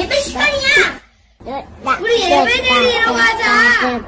예배 시간이야. 우리 예배 드리러 가자.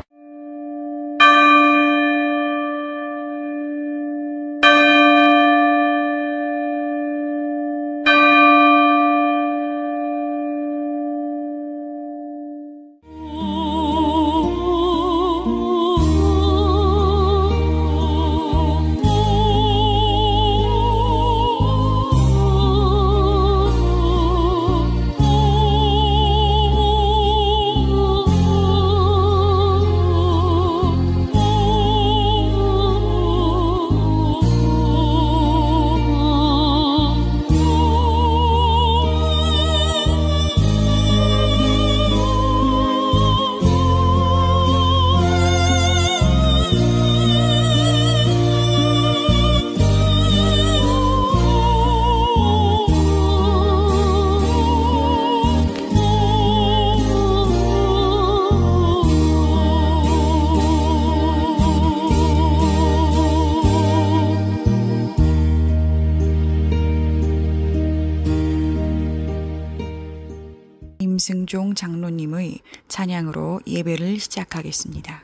임승종 장로님의 찬양으로 예배를 시작하겠습니다.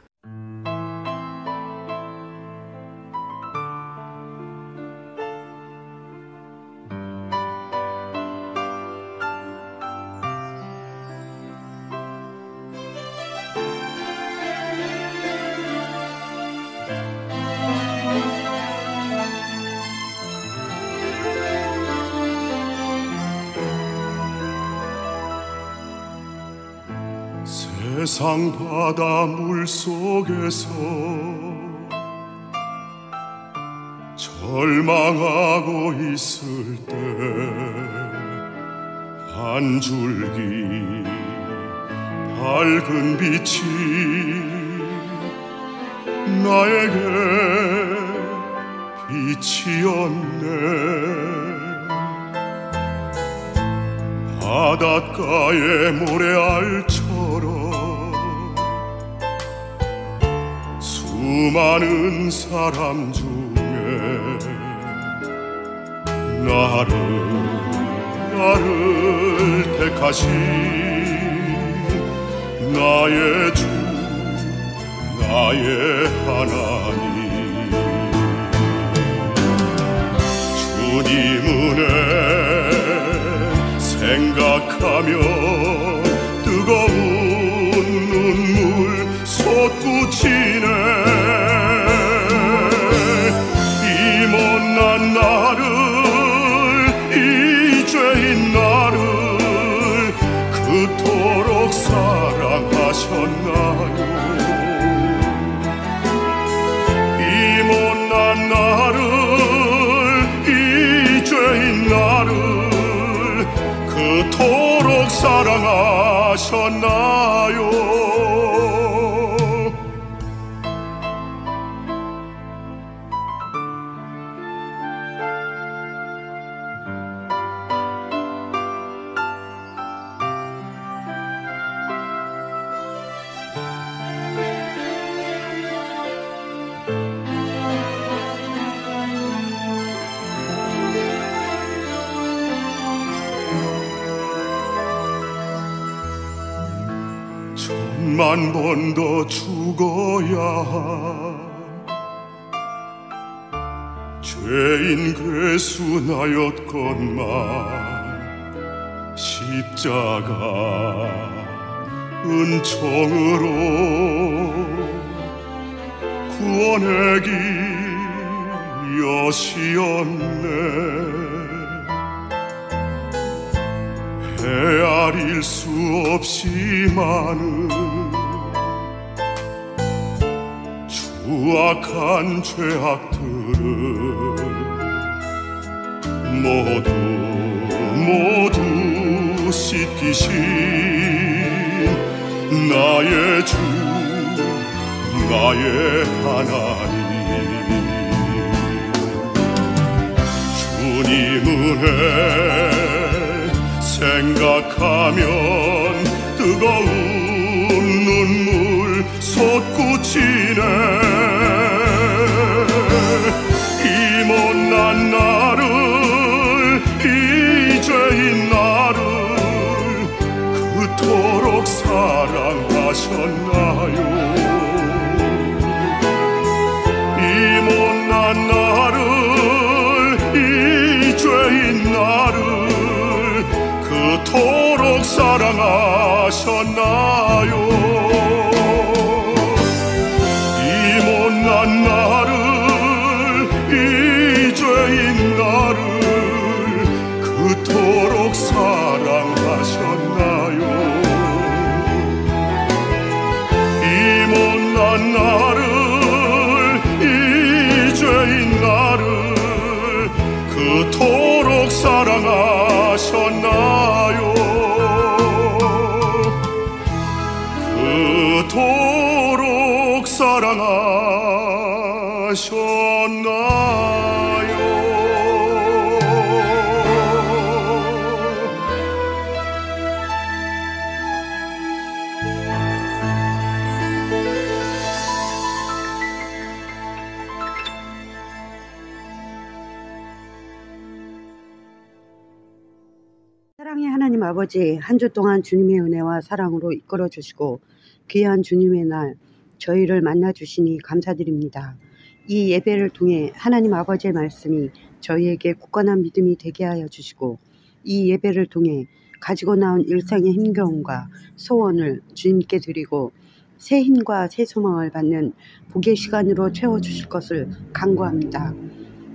세상 바다 물속에서 절망하고 있을 때 한 줄기 밝은 빛이 나에게 빛이었네. 바닷가의 모래알처럼 수많은 사람 중에 나를 택하신 나의 주 나의 하나님 주님 은혜 생각하며 뜨거운 눈물 솟구치네. 이 못난 나를 이 죄인 나를 그토록 사랑하셨나요. 이 못난 나를 이 죄인 나를 그토록 사랑하셨나요. 천만 번 더 죽어야 죄인 괴수나였건만 십자가 은총으로 구원의 길 여시었네. 헤아릴 수 없이 많은 추악한 죄악들을 모두 씻기신 나의 주 나의 하나님 주님 은혜 생각하면 뜨거운 눈물 솟구치네. 이 못난 나를 이 죄인 나를 그토록 사랑하셨나요? 이 못난 나를, 이 죄인 나를 그토록 사랑하셨나요? 이 못난 나를, 이 죄인 나를 그토록 사랑하셨나요? 이 못난 나를, 이 죄인 나를 그토록 사랑하셨나요? 그토록 사랑하셨나요? 사랑의 하나님 아버지, 한 주 동안 주님의 은혜와 사랑으로 이끌어 주시고 귀한 주님의 날 저희를 만나 주시니 감사드립니다. 이 예배를 통해 하나님 아버지의 말씀이 저희에게 굳건한 믿음이 되게 하여 주시고, 이 예배를 통해 가지고 나온 일상의 힘겨움과 소원을 주님께 드리고 새 힘과 새 소망을 받는 복의 시간으로 채워주실 것을 간구합니다.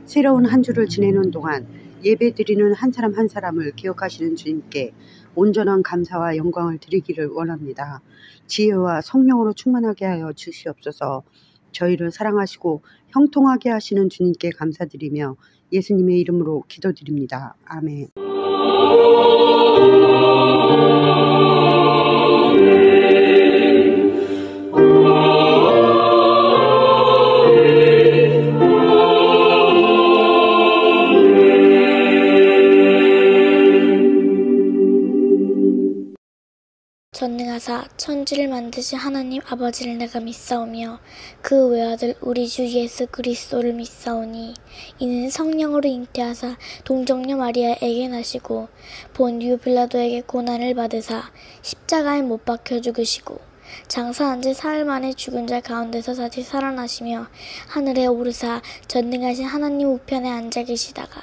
새로운 한 주를 지내는 동안 예배 드리는 한 사람 한 사람을 기억하시는 주님께 온전한 감사와 영광을 드리기를 원합니다. 지혜와 성령으로 충만하게 하여 주시옵소서. 저희를 사랑하시고 형통하게 하시는 주님께 감사드리며 예수님의 이름으로 기도드립니다. 아멘. 전능하사 천지를 만드신 하나님 아버지를 내가 믿사오며 그 외아들 우리 주 예수 그리스도를 믿사오니 이는 성령으로 잉태하사 동정녀 마리아에게 나시고 본디오 빌라도에게 고난을 받으사 십자가에 못 박혀 죽으시고 장사한 지 사흘 만에 죽은 자 가운데서 다시 살아나시며 하늘에 오르사 전능하신 하나님 우편에 앉아 계시다가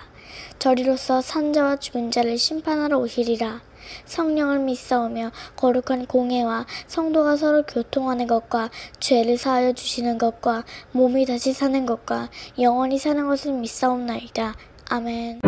저리로서 산자와 죽은 자를 심판하러 오시리라. 성령을 믿사오며 거룩한 공회와 성도가 서로 교통하는 것과 죄를 사하여 주시는 것과 몸이 다시 사는 것과 영원히 사는 것을 믿사옵나이다. 아멘.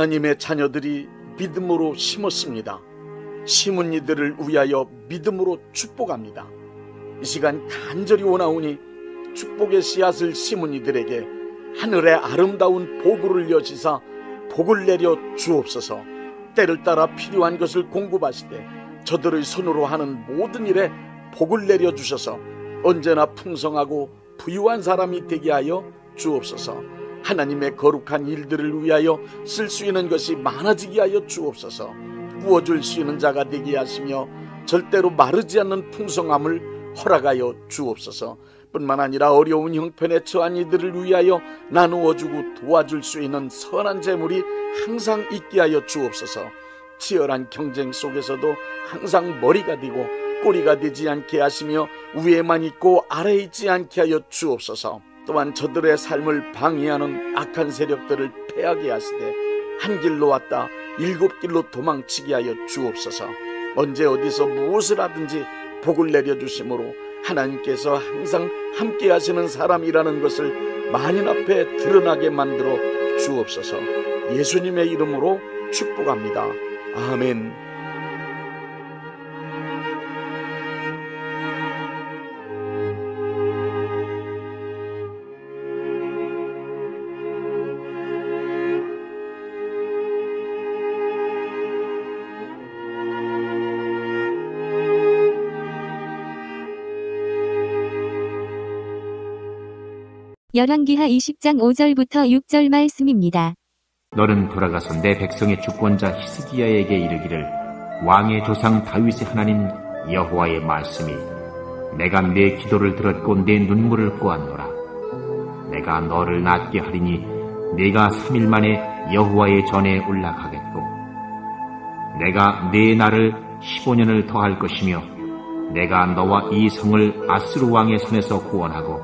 하나님의 자녀들이 믿음으로 심었습니다. 심은 이들을 위하여 믿음으로 축복합니다. 이 시간 간절히 원하오니 축복의 씨앗을 심은 이들에게 하늘의 아름다운 보구를 여시사 복을 내려 주옵소서. 때를 따라 필요한 것을 공급하시되 저들의 손으로 하는 모든 일에 복을 내려 주셔서 언제나 풍성하고 부유한 사람이 되게 하여 주옵소서. 하나님의 거룩한 일들을 위하여 쓸 수 있는 것이 많아지게 하여 주옵소서. 구워줄 수 있는 자가 되게 하시며 절대로 마르지 않는 풍성함을 허락하여 주옵소서. 뿐만 아니라 어려운 형편에 처한 이들을 위하여 나누어주고 도와줄 수 있는 선한 재물이 항상 있게 하여 주옵소서. 치열한 경쟁 속에서도 항상 머리가 되고 꼬리가 되지 않게 하시며 위에만 있고 아래에 있지 않게 하여 주옵소서. 또한 저들의 삶을 방해하는 악한 세력들을 패하게 하시되 한 길로 왔다 7길로 도망치게 하여 주옵소서. 언제 어디서 무엇을 하든지 복을 내려주심으로 하나님께서 항상 함께 하시는 사람이라는 것을 만인 앞에 드러나게 만들어 주옵소서. 예수님의 이름으로 축복합니다. 아멘. 열왕기하 20장 5절부터 6절 말씀입니다. 너는 돌아가서 내 백성의 주권자 히스기야에게 이르기를 왕의 조상 다윗의 하나님 여호와의 말씀이 내가 내 기도를 들었고 내 눈물을 보았노라. 내가 너를 낫게 하리니 네가 3일 만에 여호와의 전에 올라가겠고 내가 네 날을 15년을 더할 것이며 내가 너와 이 성을 아스루 왕의 손에서 구원하고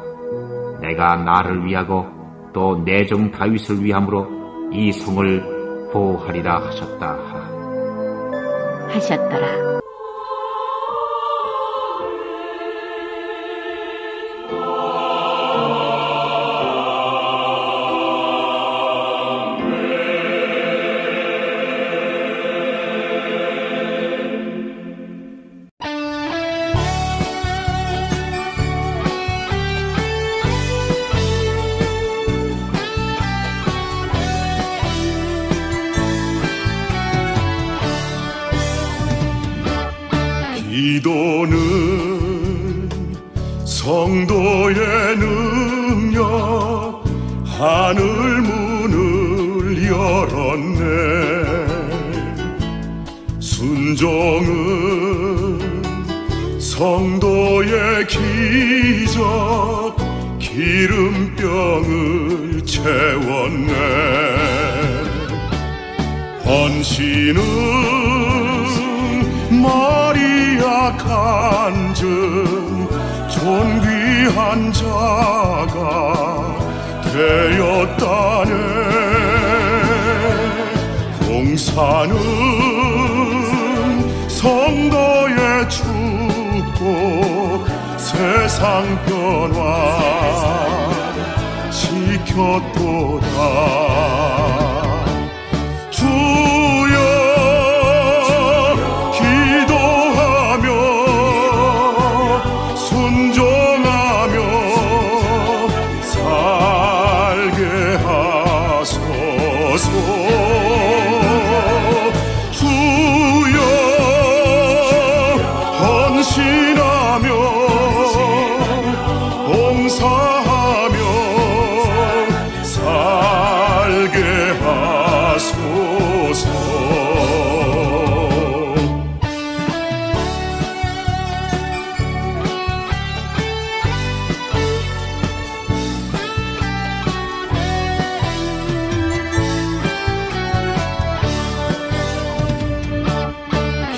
내가 나를 위하고 또 내 종 다윗을 위함으로 이 성을 보호하리라 하셨더라. 기도는 성도의 능력, 하늘 문을 열었네. 순종은 성도의 기적, 기름병을 채웠네. 헌신은 마리아 간증, 존귀한 자가 되었다네. 봉사는 성도의 축복, 세상 변화 지켰도다.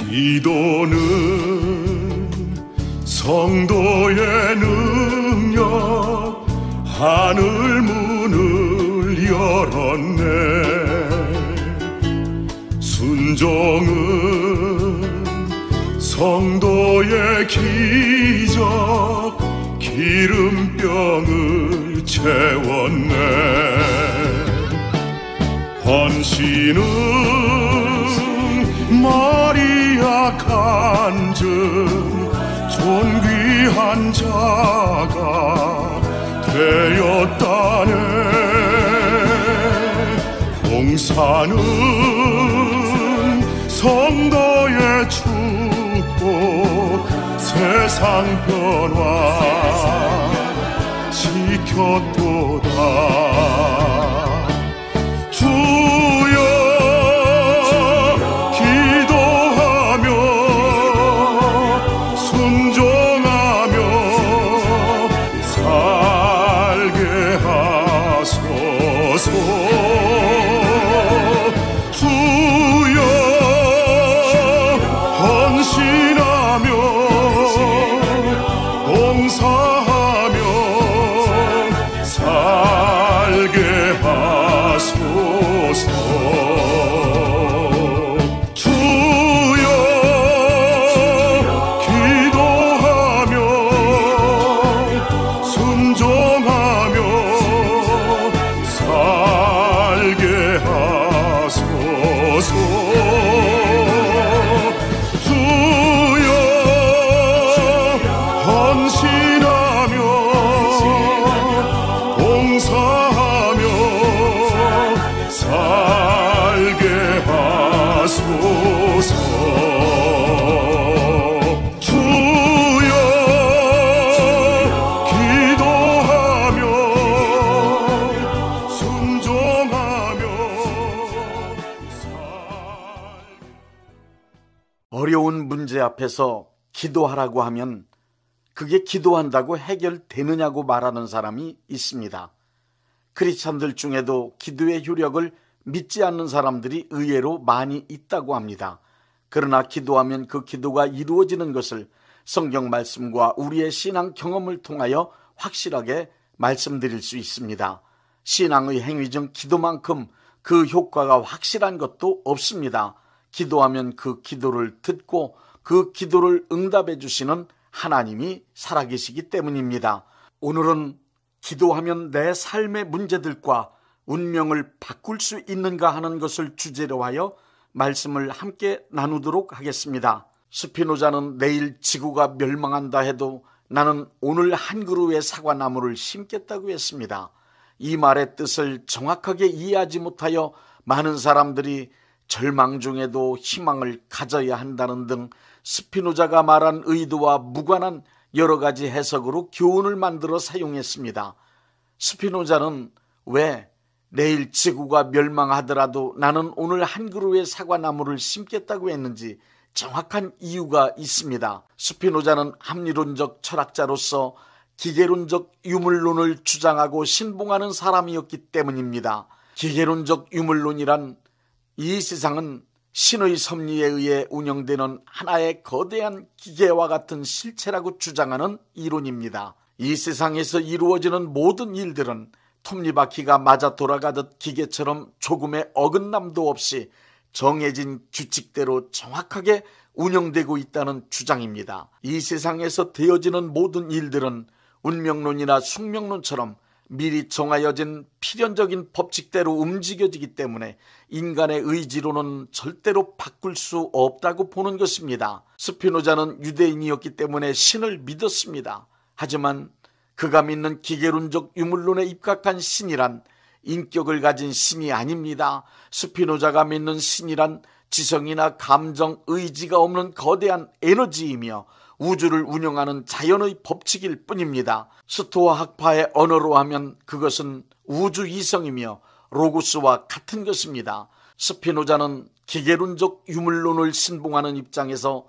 기도는 성도의 능력, 하늘 문을 열었네. 순종은 성도의 기적, 기름병을 채웠네. 헌신은 마리아 간증, 존귀한 자가 되었다네. 봉사는 성도의 축복, 세상 변화 지켰도다. 순종하며 어려운 문제 앞에서 기도하라고 하면 그게 기도한다고 해결되느냐고 말하는 사람이 있습니다. 크리스찬들 중에도 기도의 효력을 믿지 않는 사람들이 의외로 많이 있다고 합니다. 그러나 기도하면 그 기도가 이루어지는 것을 성경 말씀과 우리의 신앙 경험을 통하여 확실하게 말씀드릴 수 있습니다. 신앙의 행위 중 기도만큼 그 효과가 확실한 것도 없습니다. 기도하면 그 기도를 듣고 그 기도를 응답해 주시는 하나님이 살아계시기 때문입니다. 오늘은 기도하면 내 삶의 문제들과 운명을 바꿀 수 있는가 하는 것을 주제로 하여 말씀을 함께 나누도록 하겠습니다. 스피노자는 내일 지구가 멸망한다 해도 나는 오늘 한 그루의 사과나무를 심겠다고 했습니다. 이 말의 뜻을 정확하게 이해하지 못하여 많은 사람들이 절망 중에도 희망을 가져야 한다는 등 스피노자가 말한 의도와 무관한 여러 가지 해석으로 교훈을 만들어 사용했습니다. 스피노자는 왜 내일 지구가 멸망하더라도 나는 오늘 한 그루의 사과나무를 심겠다고 했는지 정확한 이유가 있습니다. 스피노자는 합리론적 철학자로서 기계론적 유물론을 주장하고 신봉하는 사람이었기 때문입니다. 기계론적 유물론이란 이 세상은 신의 섭리에 의해 운영되는 하나의 거대한 기계와 같은 실체라고 주장하는 이론입니다. 이 세상에서 이루어지는 모든 일들은 톱니바퀴가 맞아 돌아가듯 기계처럼 조금의 어긋남도 없이 정해진 규칙대로 정확하게 운영되고 있다는 주장입니다. 이 세상에서 되어지는 모든 일들은 운명론이나 숙명론처럼 미리 정하여진 필연적인 법칙대로 움직여지기 때문에 인간의 의지로는 절대로 바꿀 수 없다고 보는 것입니다. 스피노자는 유대인이었기 때문에 신을 믿었습니다. 하지만 그가 믿는 기계론적 유물론에 입각한 신이란 인격을 가진 신이 아닙니다. 스피노자가 믿는 신이란 지성이나 감정, 의지가 없는 거대한 에너지이며 우주를 운영하는 자연의 법칙일 뿐입니다. 스토아 학파의 언어로 하면 그것은 우주 이성이며 로고스와 같은 것입니다. 스피노자는 기계론적 유물론을 신봉하는 입장에서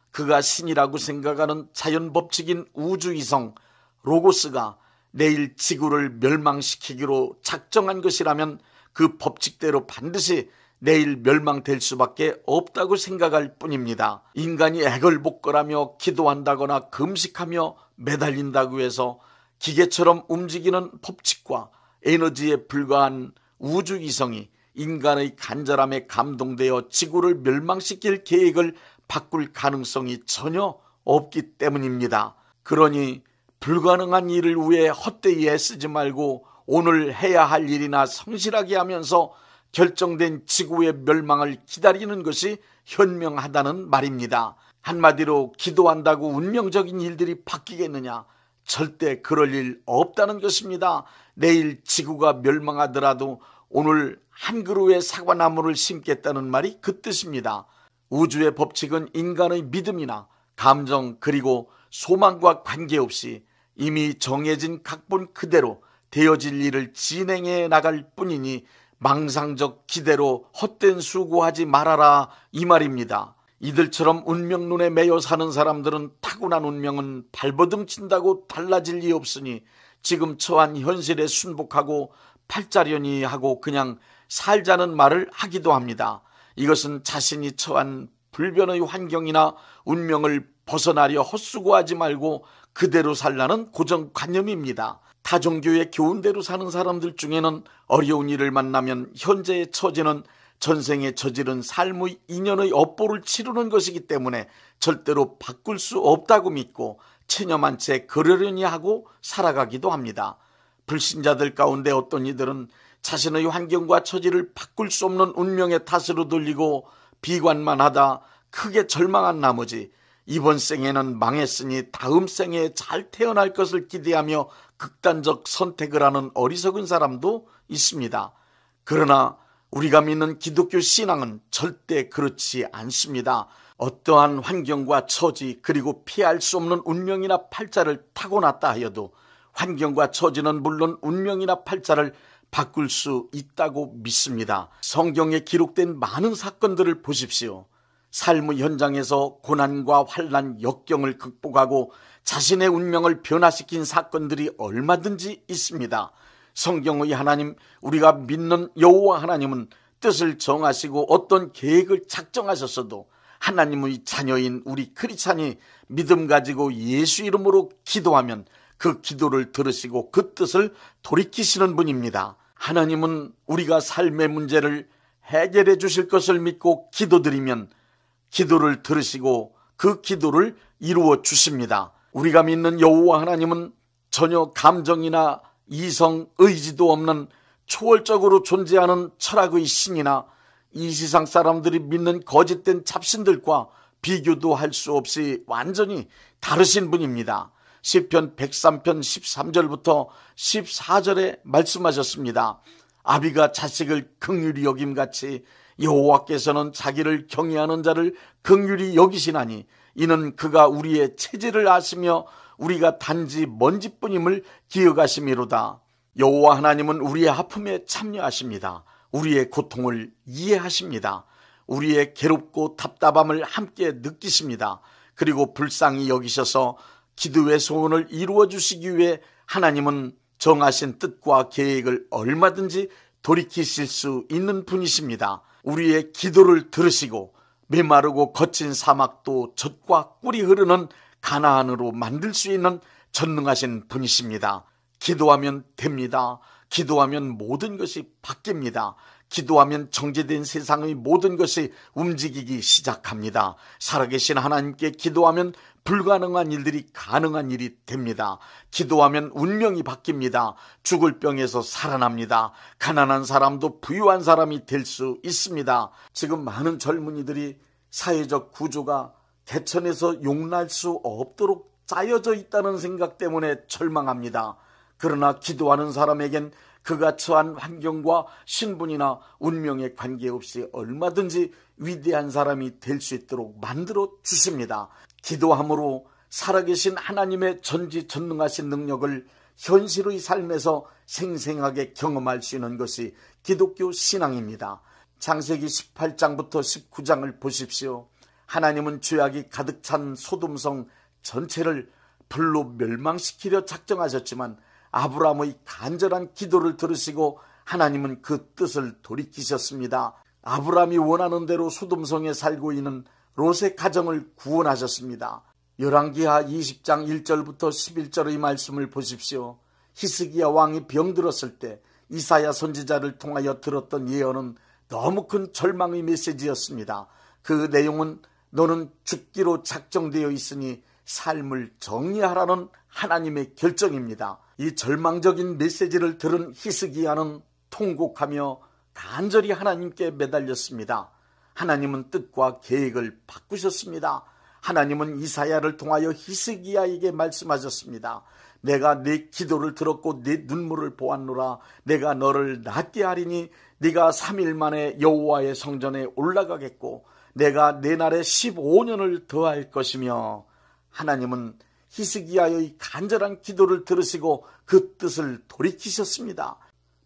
그가 신이라고 생각하는 자연 법칙인 우주 이성 로고스가 내일 지구를 멸망시키기로 작정한 것이라면 그 법칙대로 반드시 내일 멸망될 수밖에 없다고 생각할 뿐입니다. 인간이 애걸복걸하며 기도한다거나 금식하며 매달린다고 해서 기계처럼 움직이는 법칙과 에너지에 불과한 우주 이성이 인간의 간절함에 감동되어 지구를 멸망시킬 계획을 바꿀 가능성이 전혀 없기 때문입니다. 그러니 불가능한 일을 위해 헛되이 애쓰지 말고 오늘 해야 할 일이나 성실하게 하면서 결정된 지구의 멸망을 기다리는 것이 현명하다는 말입니다. 한마디로 기도한다고 운명적인 일들이 바뀌겠느냐? 절대 그럴 일 없다는 것입니다. 내일 지구가 멸망하더라도 오늘 한 그루의 사과나무를 심겠다는 말이 그 뜻입니다. 우주의 법칙은 인간의 믿음이나 감정 그리고 소망과 관계없이 이미 정해진 각본 그대로 되어질 일을 진행해 나갈 뿐이니 망상적 기대로 헛된 수고하지 말아라 이 말입니다. 이들처럼 운명론에 매여 사는 사람들은 타고난 운명은 발버둥 친다고 달라질 리 없으니 지금 처한 현실에 순복하고 팔자려니 하고 그냥 살자는 말을 하기도 합니다. 이것은 자신이 처한 불변의 환경이나 운명을 벗어나려 헛수고하지 말고 그대로 살라는 고정관념입니다. 타종교의 교훈대로 사는 사람들 중에는 어려운 일을 만나면 현재의 처지는 전생에 저지른 삶의 인연의 업보를 치르는 것이기 때문에 절대로 바꿀 수 없다고 믿고 체념한 채 그러려니 하고 살아가기도 합니다. 불신자들 가운데 어떤 이들은 자신의 환경과 처지를 바꿀 수 없는 운명의 탓으로 돌리고 비관만 하다 크게 절망한 나머지 이번 생에는 망했으니 다음 생에 잘 태어날 것을 기대하며 극단적 선택을 하는 어리석은 사람도 있습니다. 그러나 우리가 믿는 기독교 신앙은 절대 그렇지 않습니다. 어떠한 환경과 처지 그리고 피할 수 없는 운명이나 팔자를 타고났다 하여도 환경과 처지는 물론 운명이나 팔자를 바꿀 수 있다고 믿습니다. 성경에 기록된 많은 사건들을 보십시오. 삶의 현장에서 고난과 환난, 역경을 극복하고 자신의 운명을 변화시킨 사건들이 얼마든지 있습니다. 성경의 하나님, 우리가 믿는 여호와 하나님은 뜻을 정하시고 어떤 계획을 작정하셨어도 하나님의 자녀인 우리 크리스찬이 믿음 가지고 예수 이름으로 기도하면 그 기도를 들으시고 그 뜻을 돌이키시는 분입니다. 하나님은 우리가 삶의 문제를 해결해 주실 것을 믿고 기도드리면 기도를 들으시고 그 기도를 이루어 주십니다. 우리가 믿는 여호와 하나님은 전혀 감정이나 이성, 의지도 없는 초월적으로 존재하는 철학의 신이나 이 세상 사람들이 믿는 거짓된 잡신들과 비교도 할 수 없이 완전히 다르신 분입니다. 시편 103편 13절부터 14절에 말씀하셨습니다. 아비가 자식을 긍휼히 여김같이 여호와께서는 자기를 경외하는 자를 긍휼히 여기시나니 이는 그가 우리의 체질을 아시며 우리가 단지 먼지뿐임을 기억하심이로다. 여호와 하나님은 우리의 아픔에 참여하십니다. 우리의 고통을 이해하십니다. 우리의 괴롭고 답답함을 함께 느끼십니다. 그리고 불쌍히 여기셔서 기도의 소원을 이루어 주시기 위해 하나님은 정하신 뜻과 계획을 얼마든지 돌이키실 수 있는 분이십니다. 우리의 기도를 들으시고 메마르고 거친 사막도 젖과 꿀이 흐르는 가나안으로 만들 수 있는 전능하신 분이십니다. 기도하면 됩니다. 기도하면 모든 것이 바뀝니다. 기도하면 정제된 세상의 모든 것이 움직이기 시작합니다. 살아계신 하나님께 기도하면 불가능한 일들이 가능한 일이 됩니다. 기도하면 운명이 바뀝니다. 죽을 병에서 살아납니다. 가난한 사람도 부유한 사람이 될 수 있습니다. 지금 많은 젊은이들이 사회적 구조가 개천에서 용날 수 없도록 짜여져 있다는 생각 때문에 절망합니다. 그러나 기도하는 사람에겐 그가 처한 환경과 신분이나 운명에 관계없이 얼마든지 위대한 사람이 될 수 있도록 만들어 주십니다. 기도함으로 살아계신 하나님의 전지전능하신 능력을 현실의 삶에서 생생하게 경험할 수 있는 것이 기독교 신앙입니다. 창세기 18장부터 19장을 보십시오. 하나님은 죄악이 가득 찬 소돔성 전체를 불로 멸망시키려 작정하셨지만 아브라함의 간절한 기도를 들으시고 하나님은 그 뜻을 돌이키셨습니다. 아브라함이 원하는 대로 소돔성에 살고 있는 롯의 가정을 구원하셨습니다. 열왕기하 20장 1절부터 11절의 말씀을 보십시오. 히스기야 왕이 병들었을 때 이사야 선지자를 통하여 들었던 예언은 너무 큰 절망의 메시지였습니다. 그 내용은 너는 죽기로 작정되어 있으니 삶을 정리하라는 하나님의 결정입니다. 이 절망적인 메시지를 들은 히스기야는 통곡하며 간절히 하나님께 매달렸습니다. 하나님은 뜻과 계획을 바꾸셨습니다. 하나님은 이사야를 통하여 히스기야에게 말씀하셨습니다. 내가 네 기도를 들었고 네 눈물을 보았노라. 내가 너를 낫게 하리니 네가 3일 만에 여호와의 성전에 올라가겠고 내가 내 날에 15년을 더할 것이며, 하나님은 히스기야의 간절한 기도를 들으시고 그 뜻을 돌이키셨습니다.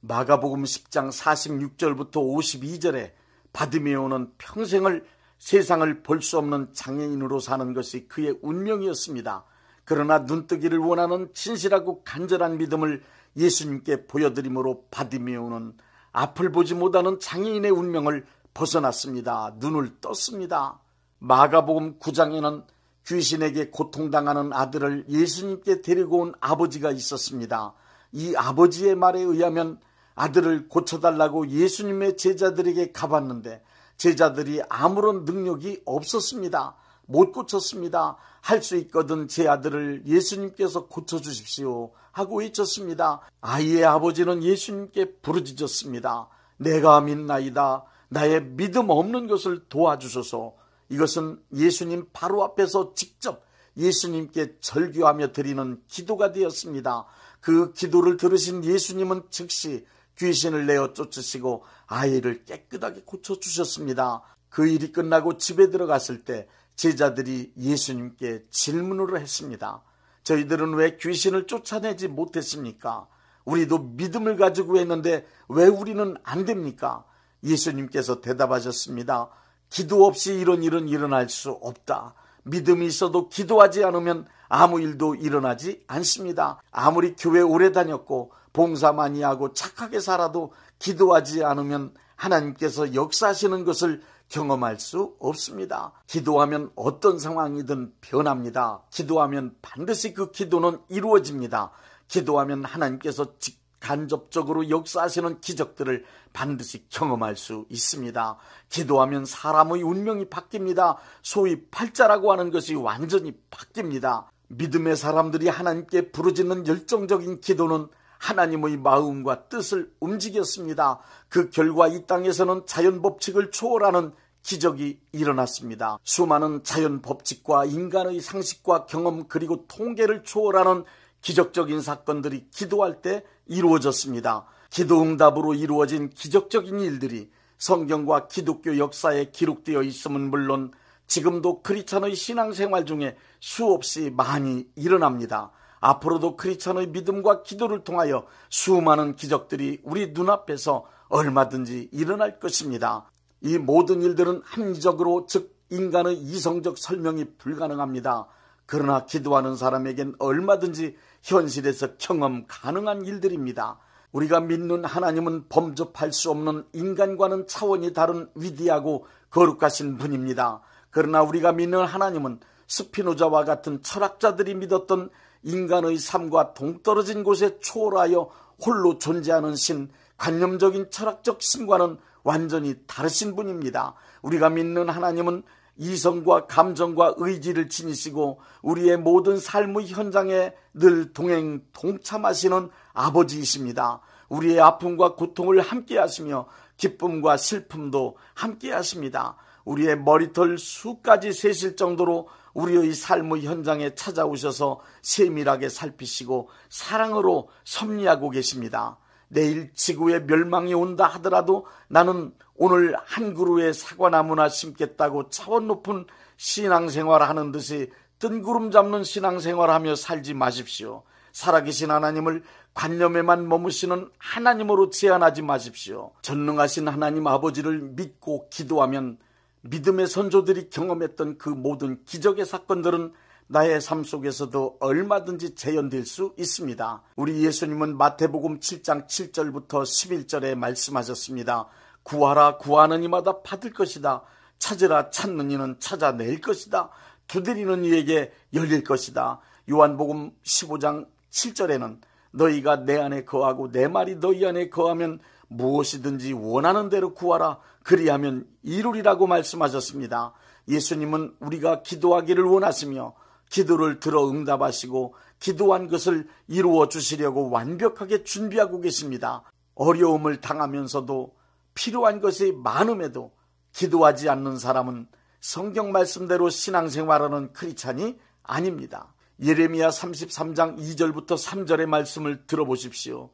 마가복음 10장 46절부터 52절에 바디메오는 평생을 세상을 볼 수 없는 장애인으로 사는 것이 그의 운명이었습니다. 그러나 눈뜨기를 원하는 진실하고 간절한 믿음을 예수님께 보여드림으로 바디메오는 앞을 보지 못하는 장애인의 운명을 벗어났습니다. 눈을 떴습니다. 마가복음 9장에는 귀신에게 고통당하는 아들을 예수님께 데리고 온 아버지가 있었습니다. 이 아버지의 말에 의하면 아들을 고쳐달라고 예수님의 제자들에게 가봤는데 제자들이 아무런 능력이 없었습니다. 못 고쳤습니다. 할 수 있거든 제 아들을 예수님께서 고쳐주십시오 하고 외쳤습니다. 아이의 아버지는 예수님께 부르짖었습니다. 내가 믿나이다. 나의 믿음 없는 것을 도와주소서. 이것은 예수님 바로 앞에서 직접 예수님께 절규하며 드리는 기도가 되었습니다. 그 기도를 들으신 예수님은 즉시 귀신을 내어 쫓으시고 아이를 깨끗하게 고쳐주셨습니다. 그 일이 끝나고 집에 들어갔을 때 제자들이 예수님께 질문을 했습니다. 저희들은 왜 귀신을 쫓아내지 못했습니까? 우리도 믿음을 가지고 했는데 왜 우리는 안 됩니까? 예수님께서 대답하셨습니다. 기도 없이 이런 일은 일어날 수 없다. 믿음이 있어도 기도하지 않으면 아무 일도 일어나지 않습니다. 아무리 교회 오래 다녔고 봉사 많이 하고 착하게 살아도 기도하지 않으면 하나님께서 역사하시는 것을 경험할 수 없습니다. 기도하면 어떤 상황이든 변합니다. 기도하면 반드시 그 기도는 이루어집니다. 기도하면 하나님께서 간접적으로 역사하시는 기적들을 반드시 경험할 수 있습니다. 기도하면 사람의 운명이 바뀝니다. 소위 팔자라고 하는 것이 완전히 바뀝니다. 믿음의 사람들이 하나님께 부르짖는 열정적인 기도는 하나님의 마음과 뜻을 움직였습니다. 그 결과 이 땅에서는 자연 법칙을 초월하는 기적이 일어났습니다. 수많은 자연 법칙과 인간의 상식과 경험 그리고 통계를 초월하는 기적적인 사건들이 기도할 때 이루어졌습니다. 기도 응답으로 이루어진 기적적인 일들이 성경과 기독교 역사에 기록되어 있음은 물론 지금도 크리스찬의 신앙생활 중에 수없이 많이 일어납니다. 앞으로도 크리스찬의 믿음과 기도를 통하여 수많은 기적들이 우리 눈앞에서 얼마든지 일어날 것입니다. 이 모든 일들은 합리적으로 즉 인간의 이성적 설명이 불가능합니다. 그러나 기도하는 사람에겐 얼마든지 현실에서 경험 가능한 일들입니다. 우리가 믿는 하나님은 범접할 수 없는 인간과는 차원이 다른 위대하고 거룩하신 분입니다. 그러나 우리가 믿는 하나님은 스피노자와 같은 철학자들이 믿었던 인간의 삶과 동떨어진 곳에 초월하여 홀로 존재하는 신, 관념적인 철학적 신과는 완전히 다르신 분입니다. 우리가 믿는 하나님은 이성과 감정과 의지를 지니시고 우리의 모든 삶의 현장에 늘 동참하시는 아버지이십니다. 우리의 아픔과 고통을 함께 하시며 기쁨과 슬픔도 함께 하십니다. 우리의 머리털 수까지 세실 정도로 우리의 삶의 현장에 찾아오셔서 세밀하게 살피시고 사랑으로 섭리하고 계십니다. 내일 지구의 멸망이 온다 하더라도 나는 오늘 한 그루의 사과나무나 심겠다고 차원 높은 신앙생활을 하는 듯이 뜬구름 잡는 신앙생활하며 살지 마십시오. 살아계신 하나님을 관념에만 머무시는 하나님으로 제한하지 마십시오. 전능하신 하나님 아버지를 믿고 기도하면 믿음의 선조들이 경험했던 그 모든 기적의 사건들은 나의 삶 속에서도 얼마든지 재현될 수 있습니다. 우리 예수님은 마태복음 7장 7절부터 11절에 말씀하셨습니다. 구하라 구하는 이마다 받을 것이다. 찾으라 찾는 이는 찾아낼 것이다. 두드리는 이에게 열릴 것이다. 요한복음 15장 7절에는 너희가 내 안에 거하고 내 말이 너희 안에 거하면 무엇이든지 원하는 대로 구하라. 그리하면 이루리라고 말씀하셨습니다. 예수님은 우리가 기도하기를 원하시며 기도를 들어 응답하시고 기도한 것을 이루어 주시려고 완벽하게 준비하고 계십니다. 어려움을 당하면서도 필요한 것이 많음에도 기도하지 않는 사람은 성경 말씀대로 신앙생활하는 크리스찬이 아닙니다. 예레미야 33장 2절부터 3절의 말씀을 들어보십시오.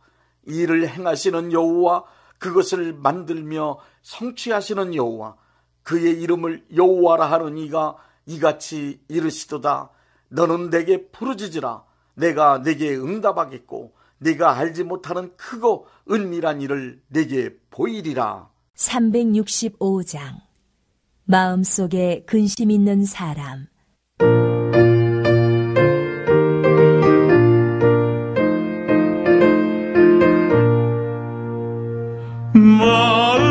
이 일을 행하시는 여호와 그것을 만들며 성취하시는 여호와 그의 이름을 여호와라 하는 이가 이같이 이르시도다. 너는 내게 부르짖으라. 내가 내게 응답하겠고 네가 알지 못하는 크고 은밀한 일을 내게 보이리라. 365장 마음속에 근심 있는 사람.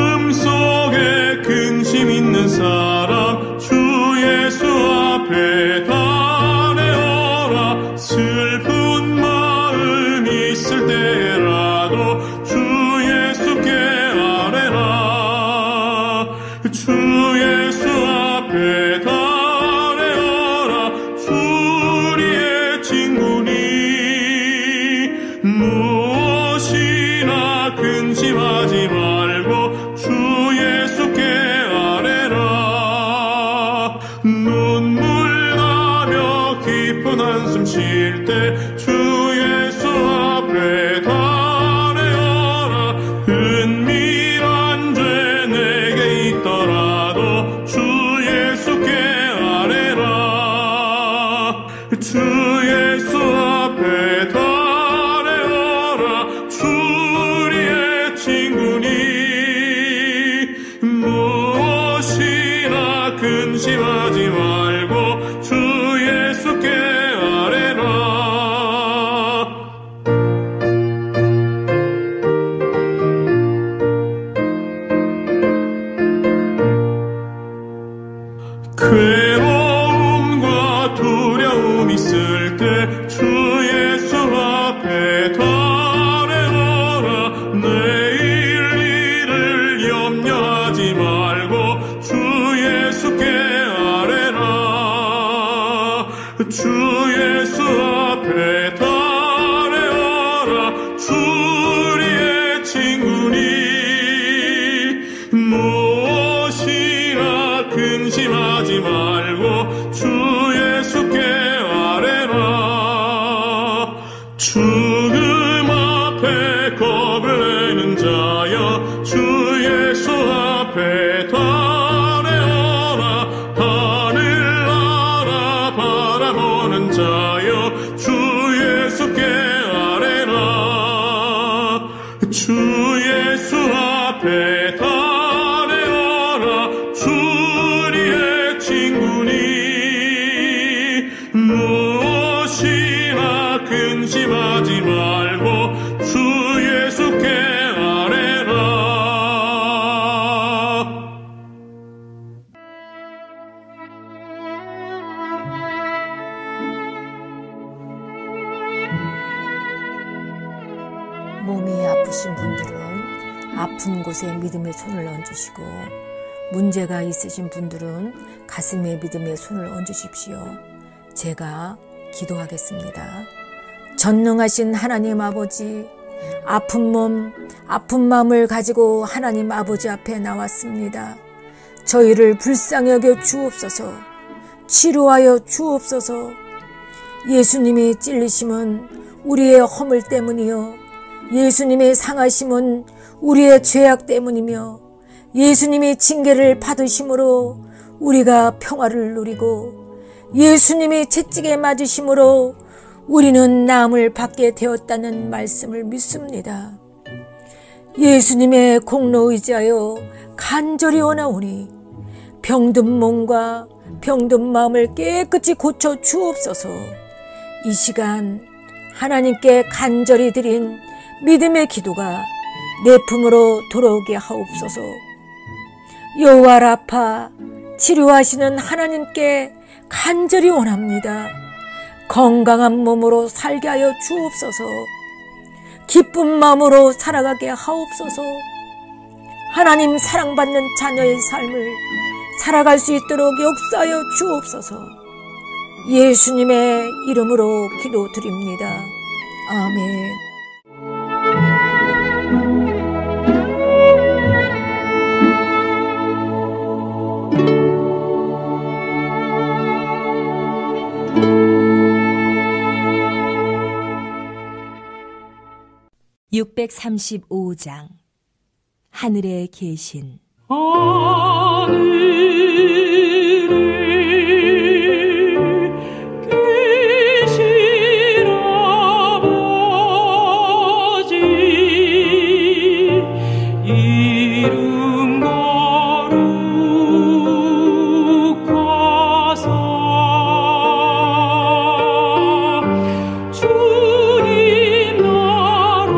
마음속에 근심 있는 사람 주 예수 앞에 달려라. 슬픈 마음 있을 때라도 주 예수께 아뢰라. 주 예수 앞에 달려라. 주리의 친구니 무엇이나 근심하지 말고 주 예수께 아뢰라. 눈물 나며 깊은 한숨 쉴 때 주 예수 앞에 달려라. 은밀한 죄 내게 있더라도 주 근심하지 말고 주 예수께 아뢰라. 괴로움과 두려움 있을 때 주 예수 앞에 달려라. 내일 일을 염려하지 말고 주 예수께 아뢰라. 주 예수 앞에 달려라. 주 우리의 친구니 무엇이나 근심하지 말고 주 예수께 아뢰라. 죽음 앞에 겁을 내는 자여 주 예수 앞에 달려라. 하늘나라 바라보는 자여 주 예수께 아뢰라. 주 예수 앞에 달려라. 주 우리의 친구니 무엇이나 근심하지 말고 주 예수께 아뢰라. 몸이 아프신 분들은 아픈 곳에 믿음의 손을 얹으시고, 문제가 있으신 분들은 가슴에 믿음의 손을 얹으십시오. 제가 기도하겠습니다. 전능하신 하나님 아버지, 아픈 몸, 아픈 마음을 가지고 하나님 아버지 앞에 나왔습니다. 저희를 불쌍히 여겨 주옵소서. 치료하여 주옵소서. 예수님이 찔리심은 우리의 허물 때문이요, 예수님의 상하심은 우리의 죄악 때문이며, 예수님이 징계를 받으심으로 우리가 평화를 누리고, 예수님이 채찍에 맞으심으로 우리는 나음을 받게 되었다는 말씀을 믿습니다. 예수님의 공로 의지하여 간절히 원하오니 병든 몸과 병든 마음을 깨끗이 고쳐 주옵소서. 이 시간 하나님께 간절히 드린 믿음의 기도가 내 품으로 돌아오게 하옵소서. 여호와 라파, 치료하시는 하나님께 간절히 원합니다. 건강한 몸으로 살게 하여 주옵소서. 기쁜 마음으로 살아가게 하옵소서. 하나님 사랑받는 자녀의 삶을 살아갈 수 있도록 역사하여 주옵소서. 예수님의 이름으로 기도드립니다. 아멘. (635장) 하늘에 계신 주님 나라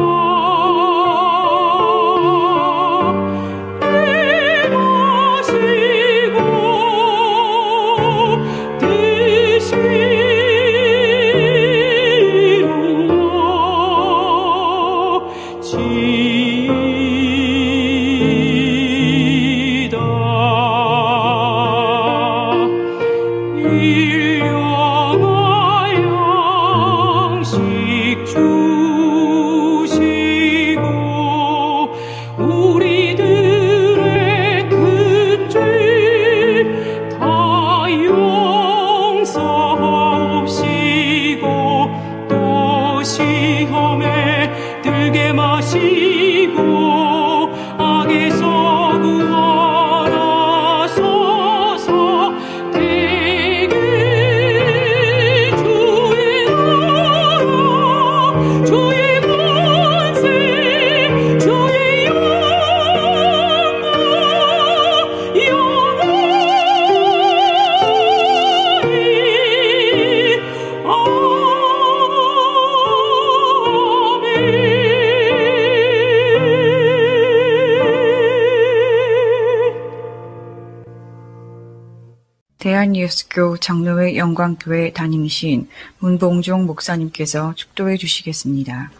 대한예수교 장로회 영광교회 담임이신 문봉종 목사님께서 축도해 주시겠습니다.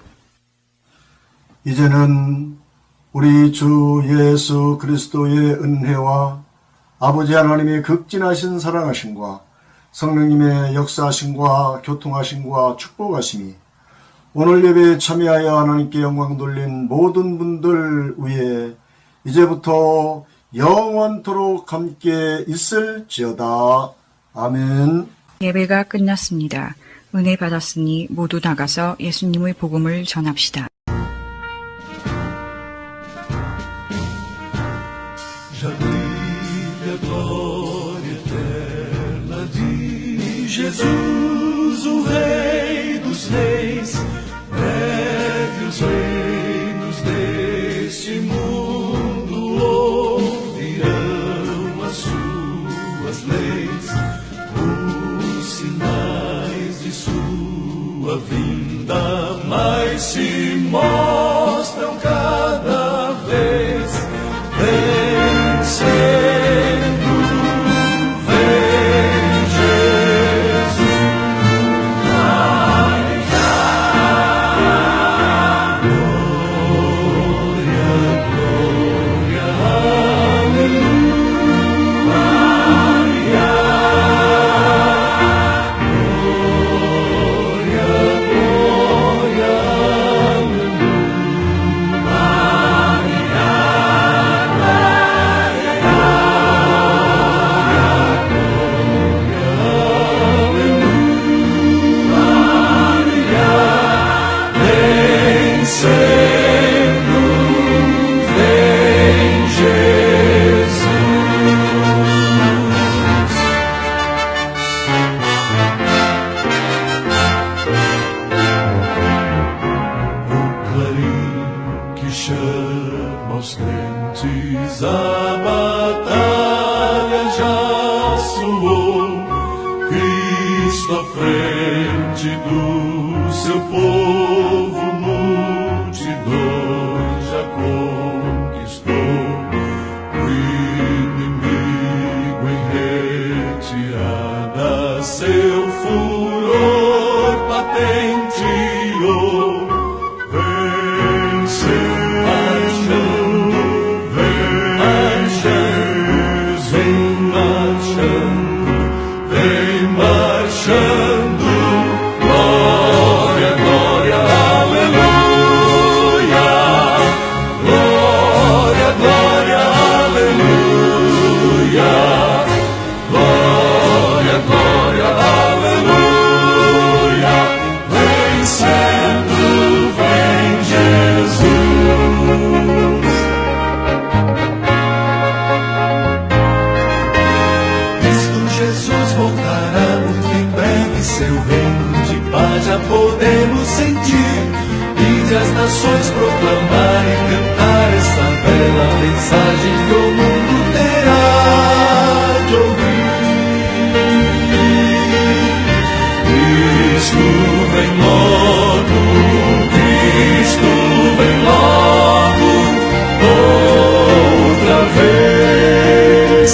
이제는 우리 주 예수 그리스도의 은혜와 아버지 하나님의 극진하신 사랑하심과 성령님의 역사하심과 교통하심과 축복하심이 오늘 예배에 참여하여 하나님께 영광 돌린 모든 분들 위에 이제부터 영원토록 함께 있을지어다. 아멘. 예배가 끝났습니다. 은혜 받았으니 모두 나가서 예수님의 복음을 전합시다. Já brilha a glória eterna de Jesus, o Rei dos Reis. Breve os reinos deste mundo ouvirão as suas leis, os sinais de sua vinda mais se mostram cada vez. Vencendo, vem Jesus. Outra vez